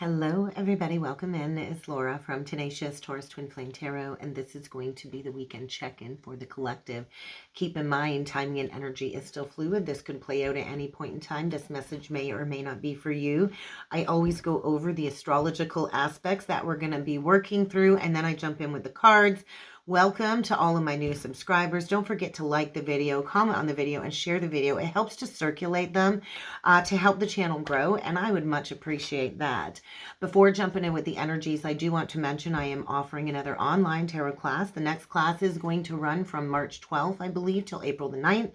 Hello, everybody. Welcome in. It's Laura from Tenacious Taurus Twin Flame Tarot, and this is going to be the weekend check-in for the collective. Keep in mind, timing and energy is still fluid. This could play out at any point in time. This message may or may not be for you. I always go over the astrological aspects that we're going to be working through, and then I jump in with the cards. Welcome to all of my new subscribers. Don't forget to like the video, comment on the video, and share the video. It helps to circulate them to help the channel grow, and I would much appreciate that. Before jumping in with the energies, I do want to mention I am offering another online tarot class. The next class is going to run from March 12th, I believe, till April the 9th.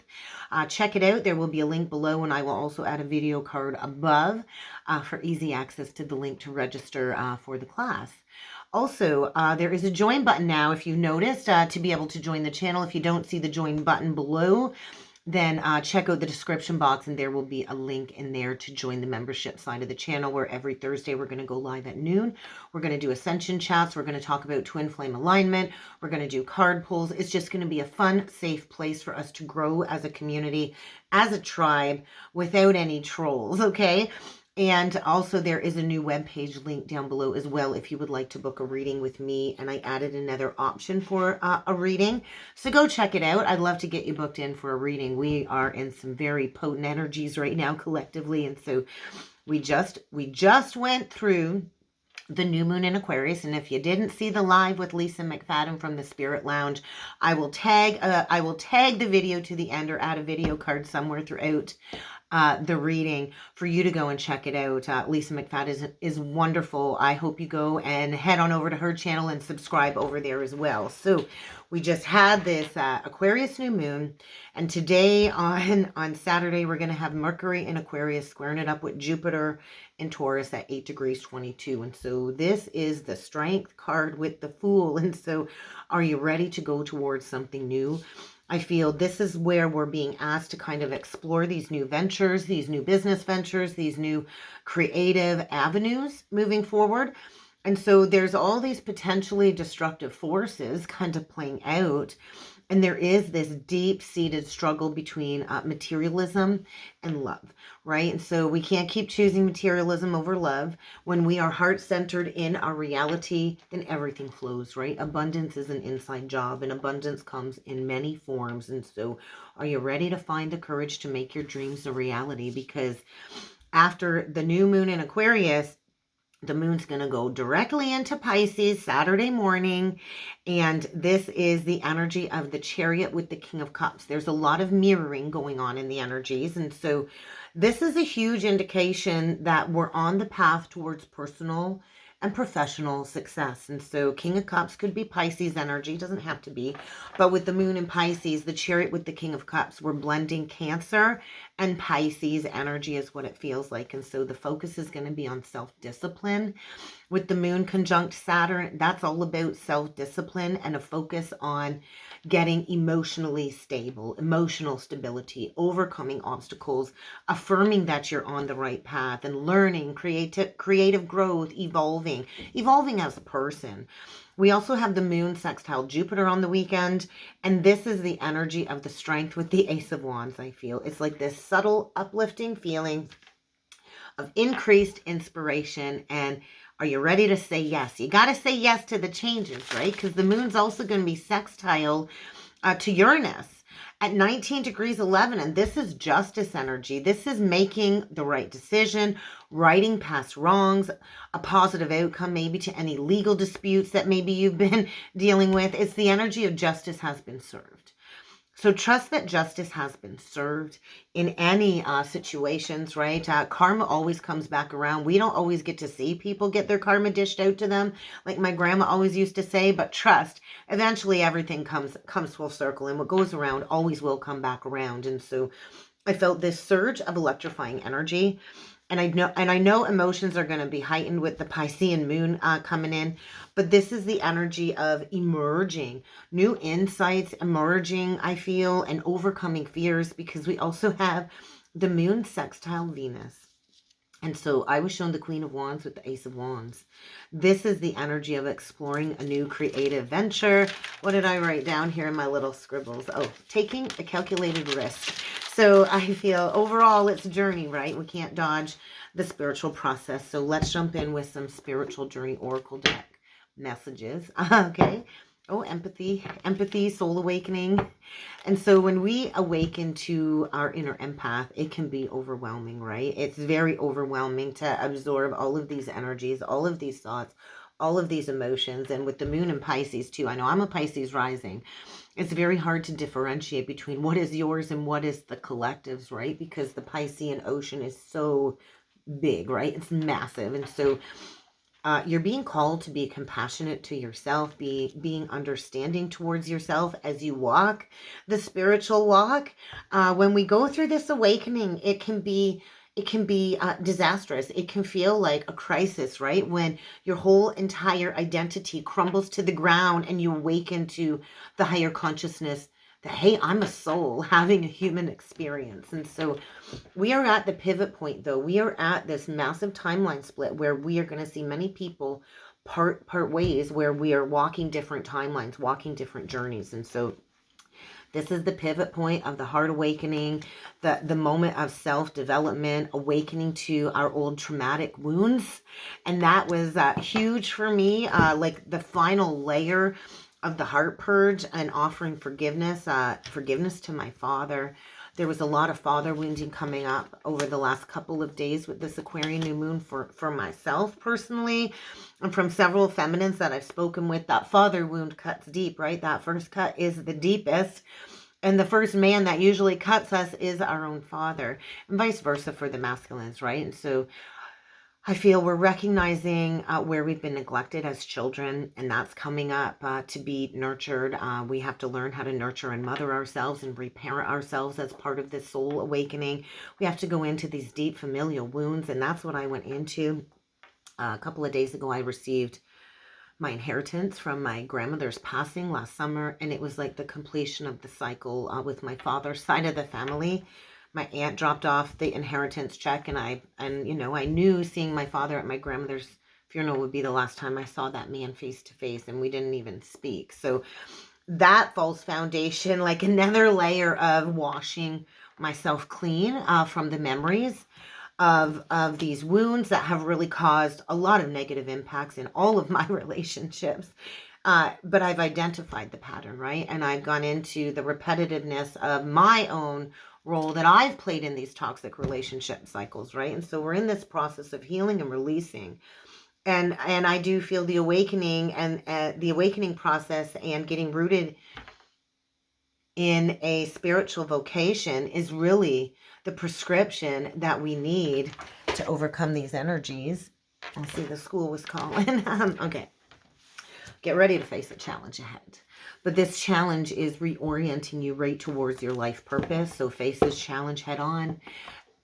Check it out. There will be a link below, and I will also add a video card above for easy access to the link to register for the class. Also, there is a join button now, if you've noticed, to be able to join the channel. If you don't see the join button below, then check out the description box, and there will be a link in there to join the membership side of the channel, where every Thursday we're going to go live at noon. We're going to do ascension chats. We're going to talk about twin flame alignment. We're going to do card pulls. It's just going to be a fun, safe place for us to grow as a community, as a tribe, without any trolls, okay? And also there is a new webpage link down below as well if you would like to book a reading with me. And I added another option for a reading. So go check it out. I'd love to get you booked in for a reading. We are in some very potent energies right now collectively. And so we just went through the new moon in Aquarius. And if you didn't see the live with Lisa McFadden from the Spirit Lounge, I will tag the video to the end or add a video card somewhere throughout the reading for you to go and check it out. Lisa McFadden is wonderful. I hope you go and head on over to her channel and subscribe over there as well. So we just had this Aquarius new moon, and today on Saturday we're going to have Mercury in Aquarius squaring it up with Jupiter in Taurus at 8 degrees 22. And so this is the Strength card with the Fool. And so are you ready to go towards something new? I feel this is where we're being asked to kind of explore these new ventures, these new business ventures, these new creative avenues moving forward. And so there's all these potentially destructive forces kind of playing out. And there is this deep-seated struggle between materialism and love, right? And so we can't keep choosing materialism over love. When we are heart-centered in our reality, then everything flows, right? Abundance is an inside job, and abundance comes in many forms. And so are you ready to find the courage to make your dreams a reality? Because after the new moon in Aquarius, the moon's going to go directly into Pisces Saturday morning. And this is the energy of the Chariot with the King of Cups. There's a lot of mirroring going on in the energies. And so this is a huge indication that we're on the path towards personal and professional success. And so King of Cups could be Pisces energy, doesn't have to be, but with the moon in Pisces, the Chariot with the King of Cups, we're blending Cancer and Pisces energy is what it feels like. And so the focus is going to be on self-discipline. With the moon conjunct Saturn, that's all about self-discipline and a focus on getting emotionally stable, emotional stability, overcoming obstacles, affirming that you're on the right path, and learning, creative growth, evolving as a person. We also have the moon sextile Jupiter on the weekend, and this is the energy of the Strength with the Ace of Wands, I feel. It's like this subtle, uplifting feeling of increased inspiration. And are you ready to say yes? You got to say yes to the changes, right? Because the moon's also going to be sextile to Uranus at 19 degrees 11. And this is justice energy. This is making the right decision, righting past wrongs, a positive outcome maybe to any legal disputes that maybe you've been dealing with. It's the energy of justice has been served. So trust that justice has been served in any situations, right? Karma always comes back around. We don't always get to see people get their karma dished out to them, like my grandma always used to say, but trust, eventually everything comes full circle, and what goes around always will come back around. And so I felt this surge of electrifying energy. And I know emotions are going to be heightened with the Piscean moon coming in, but this is the energy of emerging, new insights emerging, I feel, and overcoming fears, because we also have the moon sextile Venus. And so I was shown the Queen of Wands with the Ace of Wands. This is the energy of exploring a new creative venture. What did I write down here in my little scribbles? Oh, taking a calculated risk. So I feel overall it's a journey, right? We can't dodge the spiritual process. So let's jump in with some spiritual journey oracle deck messages. Okay. Oh, empathy, soul awakening. And so when we awaken to our inner empath, it can be overwhelming, right? It's very overwhelming to absorb all of these energies, all of these thoughts, all of these emotions. And with the moon in Pisces too, I know I'm a Pisces rising. It's very hard to differentiate between what is yours and what is the collective's, right? Because the Piscean ocean is so big, right? It's massive. And so you're being called to be compassionate to yourself, being understanding towards yourself as you walk the spiritual walk. When we go through this awakening, it can be disastrous. It can feel like a crisis, right? When your whole entire identity crumbles to the ground and you awaken to the higher consciousness that, hey, I'm a soul having a human experience. And so we are at the pivot point, though. We are at this massive timeline split where we are going to see many people part ways, where we are walking different timelines, walking different journeys. And so this is the pivot point of the heart awakening, the moment of self-development, awakening to our old traumatic wounds. And that was huge for me, like the final layer of the heart purge and offering forgiveness to my father. There was a lot of father wounding coming up over the last couple of days with this Aquarian new moon for myself personally, and from several feminines that I've spoken with. That father wound cuts deep, right? That first cut is the deepest. And the first man that usually cuts us is our own father, and vice versa for the masculines, right? And so I feel we're recognizing where we've been neglected as children, and that's coming up to be nurtured. We have to learn how to nurture and mother ourselves and reparent ourselves as part of this soul awakening. We have to go into these deep familial wounds, and that's what I went into. A couple of days ago, I received my inheritance from my grandmother's passing last summer, and it was like the completion of the cycle with my father's side of the family. My aunt dropped off the inheritance check, and I knew seeing my father at my grandmother's funeral would be the last time I saw that man face to face, and we didn't even speak. So that false foundation, like another layer of washing myself clean from the memories of these wounds that have really caused a lot of negative impacts in all of my relationships. But I've identified the pattern, right? And I've gone into the repetitiveness of my own role that I've played in these toxic relationship cycles, right? And so we're in this process of healing and releasing. And I do feel the awakening and the awakening process and getting rooted in a spiritual vocation is really the prescription that we need to overcome these energies. I see the school was calling. Okay. Get ready to face a challenge ahead. But this challenge is reorienting you right towards your life purpose. So face this challenge head on.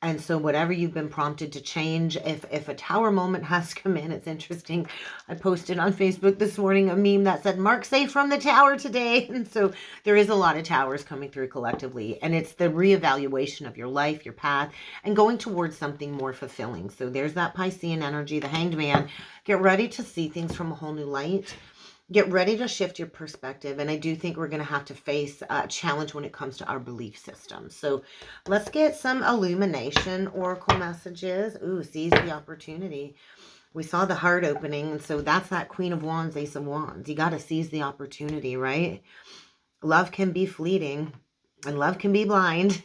And so whatever you've been prompted to change, if a tower moment has come in, it's interesting. I posted on Facebook this morning a meme that said, "Mark safe from the tower today." And so there is a lot of towers coming through collectively. And it's the reevaluation of your life, your path, and going towards something more fulfilling. So there's that Piscean energy, the Hanged Man. Get ready to see things from a whole new light. Get ready to shift your perspective. And I do think we're going to have to face a challenge when it comes to our belief system. So let's get some illumination oracle messages. Ooh, seize the opportunity. We saw the heart opening. And so that's that Queen of Wands, Ace of Wands. You got to seize the opportunity, right? Love can be fleeting and love can be blind.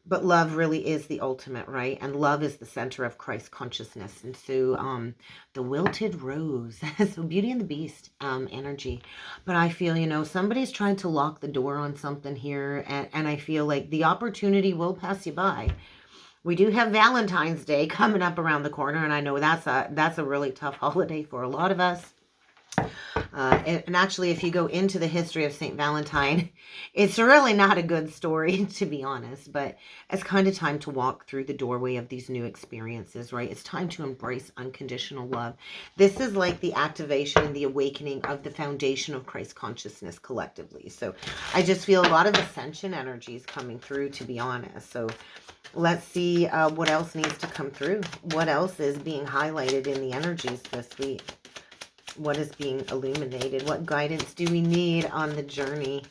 But love really is the ultimate, right? And love is the center of Christ consciousness. And so the wilted rose, so Beauty and the Beast energy. But I feel, somebody's trying to lock the door on something here. And I feel like the opportunity will pass you by. We do have Valentine's Day coming up around the corner. And I know that's a really tough holiday for a lot of us. And actually, if you go into the history of St. Valentine, it's really not a good story, to be honest. But it's kind of time to walk through the doorway of these new experiences, right? It's time to embrace unconditional love. This is like the activation and the awakening of the foundation of Christ consciousness collectively. So I just feel a lot of ascension energies coming through, to be honest. So let's see what else needs to come through. What else is being highlighted in the energies this week? What is being illuminated? What guidance do we need on the journey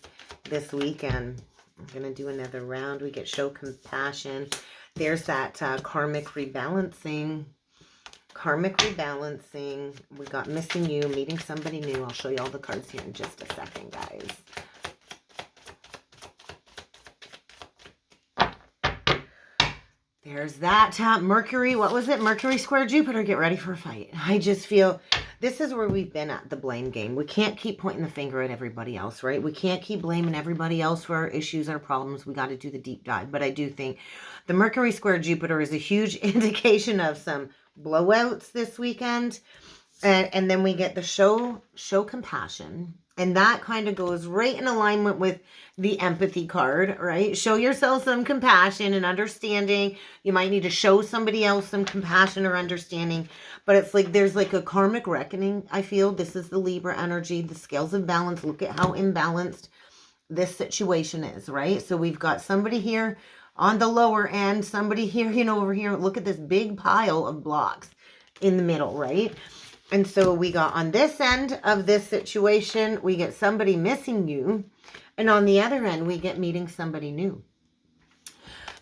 this weekend? I'm going to do another round. We get show compassion. There's that karmic rebalancing. Karmic rebalancing. We got missing you, meeting somebody new. I'll show you all the cards here in just a second, guys. There's that Mercury. What was it? Mercury square Jupiter. Get ready for a fight. I just feel this is where we've been at the blame game. We can't keep pointing the finger at everybody else, right? We can't keep blaming everybody else for our issues, our problems. We got to do the deep dive. But I do think the Mercury square Jupiter is a huge indication of some blowouts this weekend. And then we get the show compassion. And that kind of goes right in alignment with the empathy card, right? Show yourself some compassion and understanding. You might need to show somebody else some compassion or understanding. But it's like there's like a karmic reckoning, I feel. This is the Libra energy, the scales of balance. Look at how imbalanced this situation is, right? So we've got somebody here on the lower end, somebody here, over here. Look at this big pile of blocks in the middle, right? And so we got on this end of this situation, we get somebody missing you. And on the other end, we get meeting somebody new.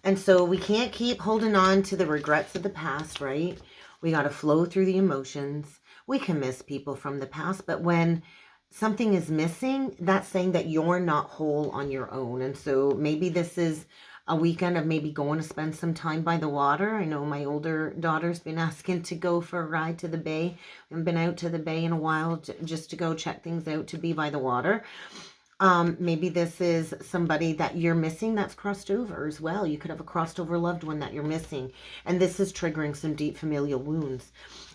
And so we can't keep holding on to the regrets of the past, right? We got to flow through the emotions. We can miss people from the past, but when something is missing, that's saying that you're not whole on your own. And so maybe this is a weekend of maybe going to spend some time by the water. I know my older daughter's been asking to go for a ride to the bay. I haven't been out to the bay in a while just to go check things out, to be by the water. Maybe this is somebody that you're missing that's crossed over as well. You could have a crossed over loved one that you're missing. And this is triggering some deep familial wounds.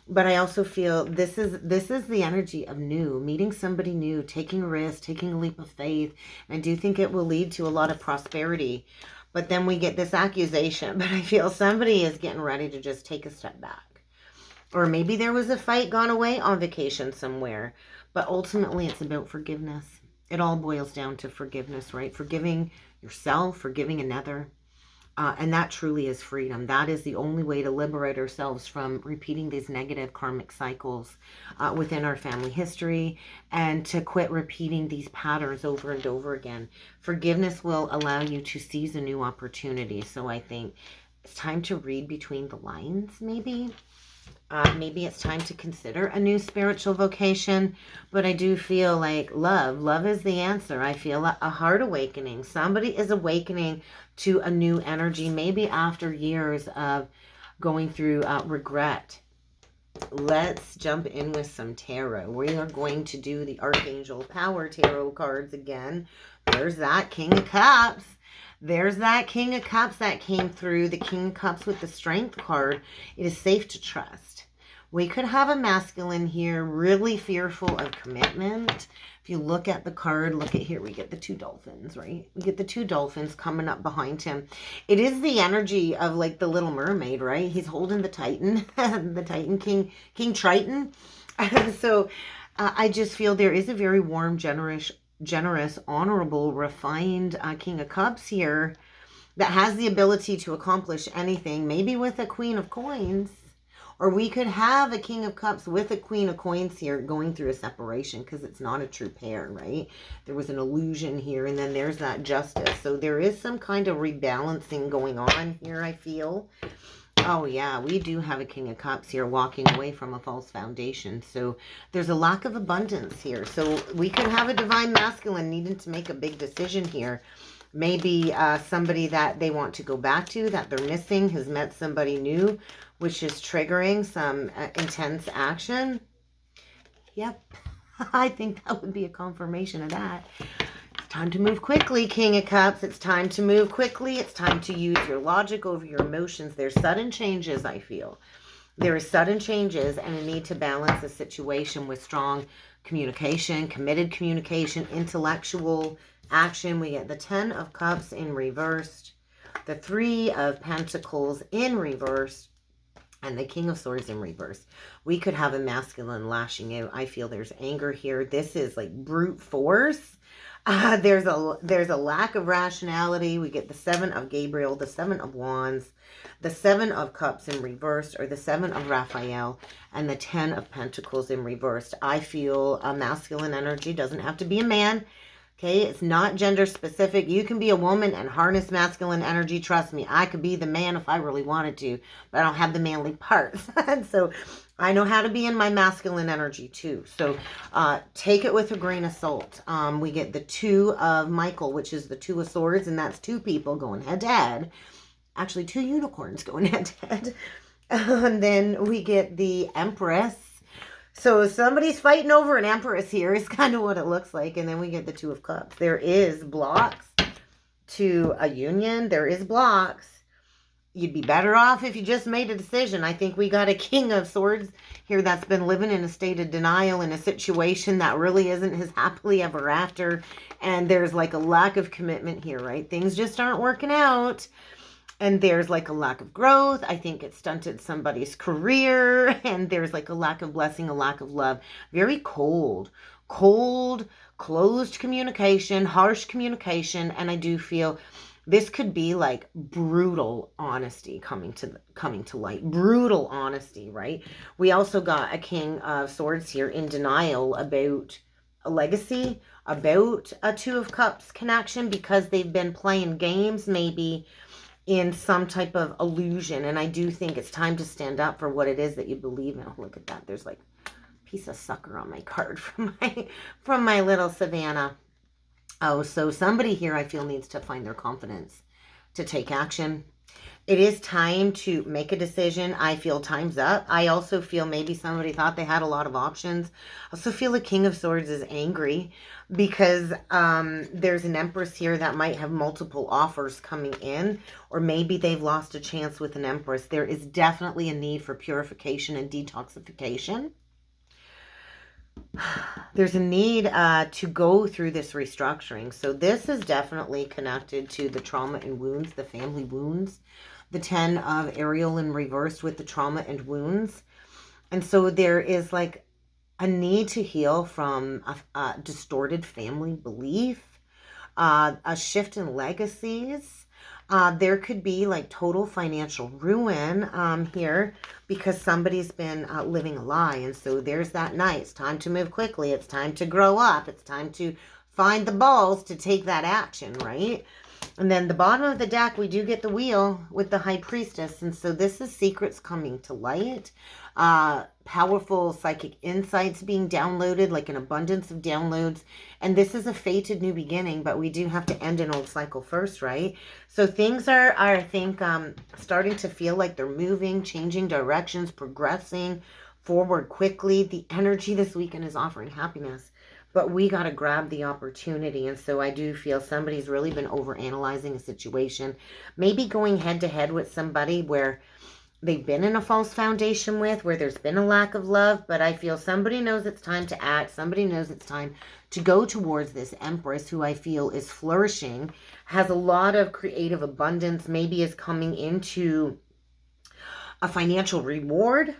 But I also feel this is the energy of new, meeting somebody new, taking a risk, taking a leap of faith. And I do think it will lead to a lot of prosperity. But then we get this accusation, but I feel somebody is getting ready to just take a step back. Or maybe there was a fight gone away on vacation somewhere. But ultimately, it's about forgiveness. It all boils down to forgiveness, right? Forgiving yourself, forgiving another. And that truly is freedom. That is the only way to liberate ourselves from repeating these negative karmic cycles within our family history, and to quit repeating these patterns over and over again. Forgiveness will allow you to seize a new opportunity. So I think it's time to read between the lines, maybe. Maybe it's time to consider a new spiritual vocation, but I do feel like love is the answer. I feel a heart awakening. Somebody is awakening to a new energy, maybe after years of going through regret. Let's jump in with some tarot. We are going to do the Archangel Power Tarot cards again. There's that King of Cups. There's that King of Cups that came through. The King of Cups with the Strength card. It is safe to trust. We could have a masculine here, really fearful of commitment. If you look at the card, look at here, we get the two dolphins, right? We get the two dolphins coming up behind him. It is the energy of like the Little Mermaid, right? He's holding the Titan, the Titan King Triton. So I just feel there is a very warm, generous, honorable, refined King of Cups here that has the ability to accomplish anything, maybe with a Queen of Coins. Or we could have a King of Cups with a Queen of Coins here going through a separation, because it's not a true pair, right? There was an illusion here, and then there's that Justice. So there is some kind of rebalancing going on here, I feel. Oh, yeah, we do have a King of Cups here walking away from a false foundation. So there's a lack of abundance here. So we could have a Divine Masculine needing to make a big decision here. Maybe somebody that they want to go back to, that they're missing, has met somebody new, which is triggering some intense action. Yep, I think that would be a confirmation of that. It's time to move quickly, King of Cups. It's time to move quickly. It's time to use your logic over your emotions. There's sudden changes, I feel. There are sudden changes, and a need to balance the situation with strong communication, committed communication, intellectual action. We get the 10 of Cups in reversed, the 3 of Pentacles in reversed, and the King of Swords in reverse. We could have a masculine lashing out. I feel there's anger here. This is like brute force. There's a lack of rationality. We get the 7 of Gabriel, the 7 of Wands, the 7 of Cups in reverse, or the 7 of Raphael, and the 10 of Pentacles in reversed. I feel a masculine energy. Doesn't have to be a man. Okay, it's not gender specific. You can be a woman and harness masculine energy. Trust me, I could be the man if I really wanted to, but I don't have the manly parts. And so I know how to be in my masculine energy too. So take it with a grain of salt. We get the Two of Michael, which is the Two of Swords, and that's two people going head to head. Actually, two unicorns going head to head. And then we get the Empress. So somebody's fighting over an Empress here is kind of what it looks like. And then we get the Two of Cups. There is blocks to a union. There is blocks. You'd be better off if you just made a decision. I think we got a King of Swords here that's been living in a state of denial in a situation that really isn't his happily ever after. And there's like a lack of commitment here, right? Things just aren't working out. And there's like a lack of growth. I think it stunted somebody's career. And there's like a lack of blessing, a lack of love. Very cold, closed communication, harsh communication. And I do feel this could be like brutal honesty coming to light. Brutal honesty, right? We also got a King of Swords here in denial about a legacy, about a Two of Cups connection, because they've been playing games maybe in some type of illusion. And I do think it's time to stand up for what it is that you believe in. Oh, look at that. There's like a piece of sucker on my card from my little Savannah. Oh, so somebody here I feel needs to find their confidence to take action. It is time to make a decision. I feel time's up. I also feel maybe somebody thought they had a lot of options. I also feel the King of Swords is angry because there's an Empress here that might have multiple offers coming in, or maybe they've lost a chance with an Empress. There is definitely a need for purification and detoxification. There's a need to go through this restructuring. So this is definitely connected to the trauma and wounds, the family wounds. The 10 of Ariel in reverse with the trauma and wounds. And so there is like a need to heal from a distorted family belief, a shift in legacies. There could be like total financial ruin here because somebody's been living a lie. And so there's that night. It's time to move quickly. It's time to grow up. It's time to find the balls to take that action, right? And then the bottom of the deck, we do get the Wheel with the High Priestess. And so this is secrets coming to light. Powerful psychic insights being downloaded, like an abundance of downloads. And this is a fated new beginning, but we do have to end an old cycle first, right? So things are I think, starting to feel like they're moving, changing directions, progressing forward quickly. The energy this weekend is offering happiness. But we got to grab the opportunity. And so I do feel somebody's really been overanalyzing a situation. Maybe going head to head with somebody where they've been in a false foundation with, where there's been a lack of love. But I feel somebody knows it's time to act. Somebody knows it's time to go towards this Empress, who I feel is flourishing, has a lot of creative abundance, maybe is coming into a financial reward.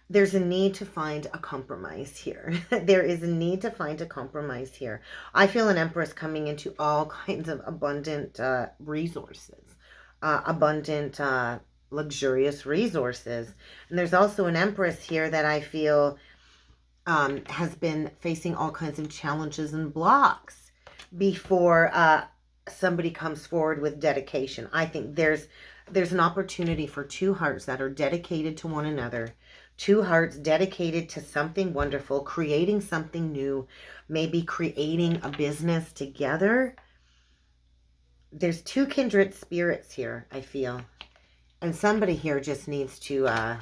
There's a need to find a compromise here. There is a need to find a compromise here. I feel an Empress coming into all kinds of abundant resources, abundant, luxurious resources. And there's also an Empress here that I feel has been facing all kinds of challenges and blocks before somebody comes forward with dedication. I think there's an opportunity for two hearts that are dedicated to one another. Two hearts dedicated to something wonderful, creating something new, maybe creating a business together. There's two kindred spirits here, I feel. And somebody here just needs to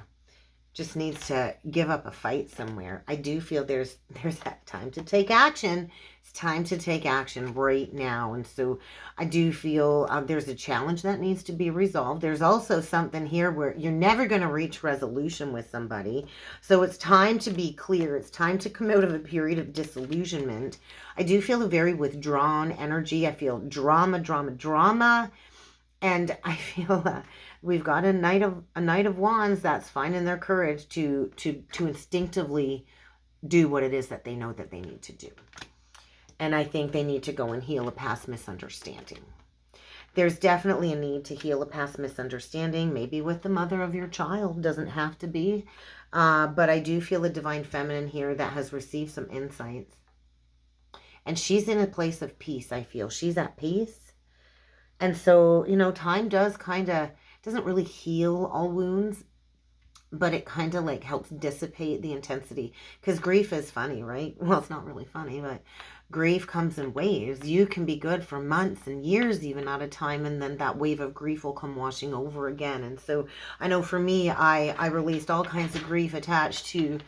give up a fight somewhere. I do feel there's that time to take action. It's time to take action right now. And so I do feel there's a challenge that needs to be resolved. There's also something here where you're never going to reach resolution with somebody. So it's time to be clear. It's time to come out of a period of disillusionment. I do feel a very withdrawn energy. I feel drama. And I feel we've got a Knight of Wands that's finding their courage to instinctively do what it is that they know that they need to do. And I think they need to go and heal a past misunderstanding. There's definitely a need to heal a past misunderstanding, maybe with the mother of your child. Doesn't have to be. But I do feel a divine feminine here that has received some insights. And she's in a place of peace, I feel. She's at peace. And so, time does doesn't really heal all wounds, but it kind of like helps dissipate the intensity. Because grief is funny, right? Well, it's not really funny, but grief comes in waves. You can be good for months and years even at a time, and then that wave of grief will come washing over again. And so I know for me, I released all kinds of grief attached to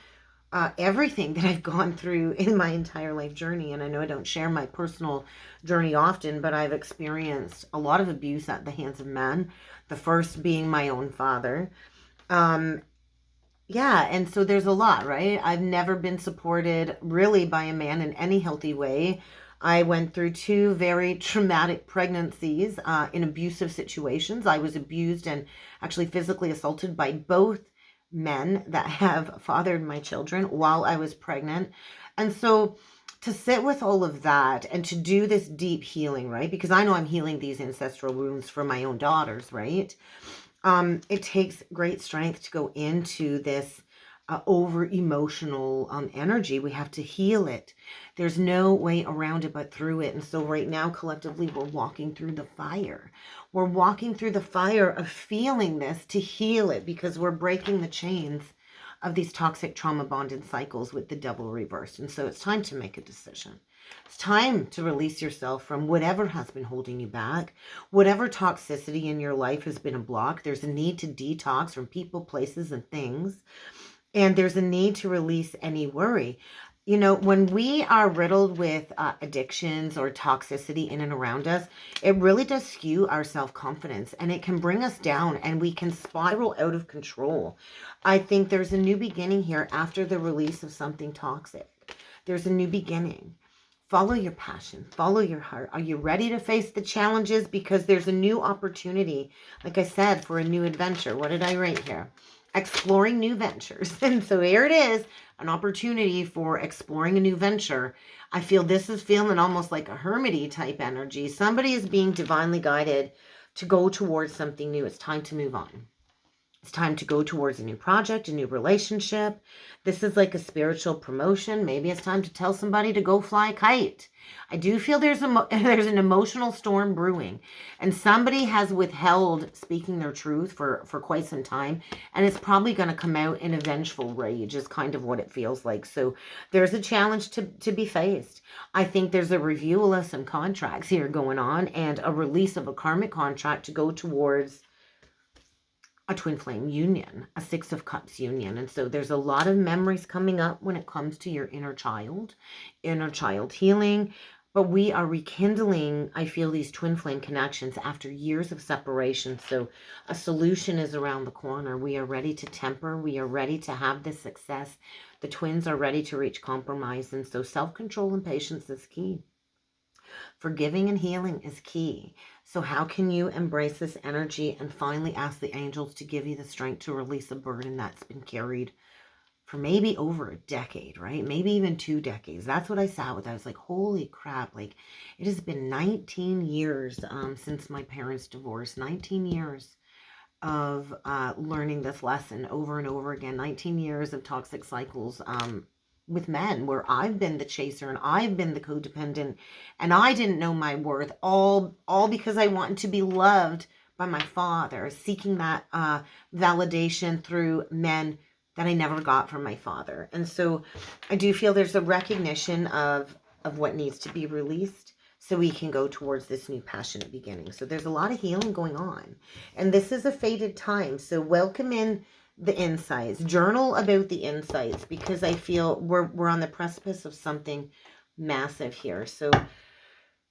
everything that I've gone through in my entire life journey. And I know I don't share my personal journey often, but I've experienced a lot of abuse at the hands of men, the first being my own father. Yeah, and so there's a lot, right? I've never been supported really by a man in any healthy way. I went through 2 very traumatic pregnancies in abusive situations. I was abused and actually physically assaulted by both men that have fathered my children while I was pregnant. And so to sit with all of that and to do this deep healing, right? Because I know I'm healing these ancestral wounds for my own daughters, right? It takes great strength to go into this over emotional energy. We have to heal it. There's no way around it but through it. And so right now, collectively, we're walking through the fire. We're walking through the fire of feeling this to heal it, because we're breaking the chains of these toxic trauma bonded cycles with the devil reversed. And so it's time to make a decision. It's time to release yourself from whatever has been holding you back. Whatever toxicity in your life has been a block. There's a need to detox from people, places, and things. And there's a need to release any worry. When we are riddled with addictions or toxicity in and around us, it really does skew our self-confidence, and it can bring us down, and we can spiral out of control. I think there's a new beginning here after the release of something toxic. There's a new beginning. Follow your passion. Follow your heart. Are you ready to face the challenges? Because there's a new opportunity, like I said, for a new adventure. What did I write here? Exploring new ventures. And so here it is, an opportunity for exploring a new venture. I feel this is feeling almost like a hermity type energy. Somebody is being divinely guided to go towards something new. It's time to move on. It's time to go towards a new project, a new relationship. This is like a spiritual promotion. Maybe it's time to tell somebody to go fly a kite. I do feel there's an emotional storm brewing, and somebody has withheld speaking their truth for quite some time, and it's probably going to come out in a vengeful rage is kind of what it feels like. So there's a challenge to be faced. I think there's a review of some contracts here going on, and a release of a karmic contract to go towards a twin flame union, a 6 of Cups union. And so there's a lot of memories coming up when it comes to your inner child healing. But we are rekindling, I feel, these twin flame connections after years of separation. So a solution is around the corner. We are ready to temper. We are ready to have this success. The twins are ready to reach compromise. And so self-control and patience is key. Forgiving and healing is key. So how can you embrace this energy and finally ask the angels to give you the strength to release a burden that's been carried for maybe over a decade, right? Maybe even 2 decades. That's what I sat with. I was like, holy crap. Like, it has been 19 years since my parents divorced. 19 years of learning this lesson over and over again. 19 years of toxic cycles with men where I've been the chaser and I've been the codependent, and I didn't know my worth, all because I wanted to be loved by my father, seeking that validation through men that I never got from my father. And so I do feel there's a recognition of what needs to be released so we can go towards this new passionate beginning. So there's a lot of healing going on, and this is a fated time. So welcome in the insights. Journal about the insights, because I feel we're on the precipice of something massive here. So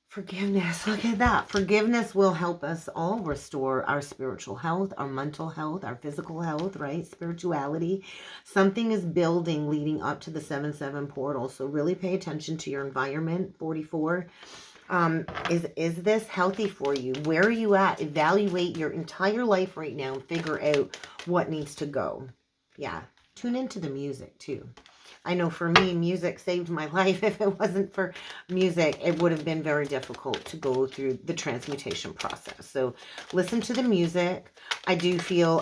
forgiveness, look at that. Forgiveness will help us all restore our spiritual health, our mental health, our physical health, right? Spirituality. Something is building leading up to the 7/7 portal. So really pay attention to your environment. 44. Is this healthy for you? Where are you at? Evaluate your entire life right now and figure out what needs to go. Yeah. Tune into the music too. I know for me, music saved my life. If it wasn't for music, it would have been very difficult to go through the transmutation process. So listen to the music. I do feel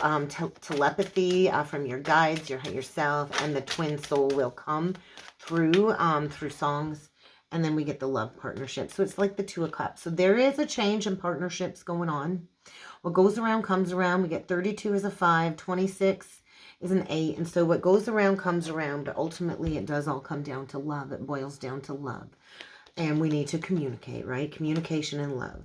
telepathy from your guides, your higher self, and the twin soul will come through songs And then we get the love partnership. So it's like the Two of Cups. So there is a change in partnerships going on. What goes around comes around. We get 32 as a 5, 26 is an 8. And so what goes around comes around. But ultimately, it does all come down to love. It boils down to love. And we need to communicate, right? Communication and love.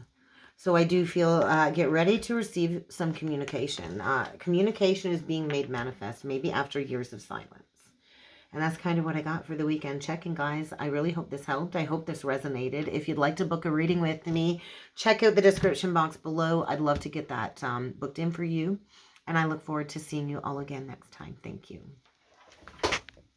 So I do feel, get ready to receive some communication. Communication is being made manifest, maybe after years of silence. And that's kind of what I got for the weekend check-in, guys. I really hope this helped. I hope this resonated. If you'd like to book a reading with me, check out the description box below. I'd love to get that booked in for you. And I look forward to seeing you all again next time. Thank you.